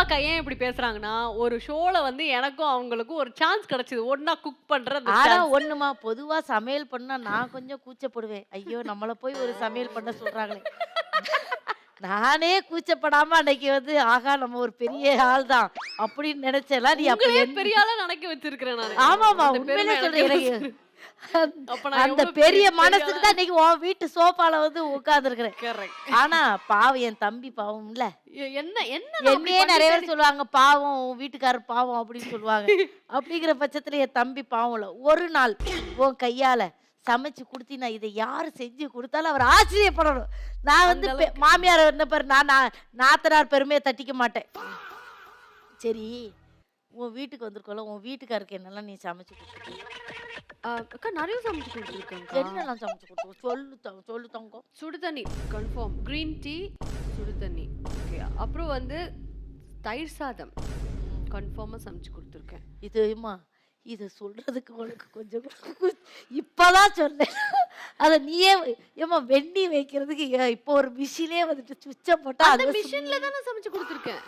அக்கா ஏன் இப்படி பேசுறாங்கன்னா, ஒரு ஷோல வந்து எனக்கும் அவங்களுக்கும் ஒரு சான்ஸ் கிடைச்சது. ஒண்ணா குக் பண்ற அந்த ஆனா சான்ஸ். ஒண்ணுமா, பொதுவா சமையல் பண்ணா நான் கொஞ்சம் கூச்சப்படுவேன். ஐயோ! நம்மள போய் ஒரு சமையல் பண்ண சொல்றாங்களே! நானே கூச்சப்படாம அன்னைக்கு வந்து, ஆஹா! நம்ம ஒரு பெரிய ஆள் தான் அப்படின்னு நெனச்சேன்ல. நீ அப்ப உங்களே என் பெரிய ஆளா நெனைக்க வச்சிருக்கிறேன் நானு. ஆமாமா. அந்த பெருமை உண்மையிலே எனக்கே சொல்றேன். எனக்கு தான் சேரும். அப்ப நான் அந்த எவ்வளோ பெரிய பெரிய மனசுக்கு ஆளா தான் இன்னைக்கு உன் வீட்டு சோஃபால வந்து உட்கார்ந்துருக்கிறேன். கரெக்ட். ஆனா பாவம் என் தம்பி பாவம்ல. என்ன என்ன நான் அப்படி என்னையே நெறைய பேர் பண்ணிட்டேன்னு சொல்லுவாங்க, "பாவம் உன் வீட்டுக்காரர் பாவம்" அப்படின்னு சொல்லுவாங்க. அப்படிங்கிற பட்சத்துல என் தம்பி பாவம் இல்ல. ஒரு நாள் உன் கையால சமைச்சு குடுத்தீன்னா, இத யாரு செஞ்சு குடுத்தாலும் அவர் ஆச்சரியப்படணும். நான் வந்து அந்த அளவுக்கு. மாமியார் வந்த பாரு நான் நாத்தனார் பெருமைய தட்டிக்க மாட்டேன். சரி, உன் வீட்டுக்கு வந்திருக்கோம்ல, உன் வீட்டுக்காருக்கு என்னலாம் நீ சமைச்சு குடுத்துருக்க? அக்கா நெறைய சமைச்சு குடுத்துருக்கேன்க்கா. என்னலாம் சமைச்சு குடுத்துருக்க? சொல்லு தங்கம். சுடு தண்ணி கன்ஃபார்ம். கிரீன் டீ, சுடு தண்ணி. ஓகே. அப்புறம் வந்து தயிர் சாதம் கன்ஃபார்மா சமைச்சு குடுத்துருக்கேன். இதுமா இத சொல்றதுக்கு உனக்கு கொஞ்சம் இப்பதான் சொன்னேன். அத நீயே ஏம்மா வெந்நீர் வைக்கிறதுக்கு இப்போ ஒரு மிஷினே வந்துட்டு சுவிட்ச போட்டா அந்த அதுவே மிஷின்ல தான் நான் சமைச்சு குடுத்துருக்கேன்.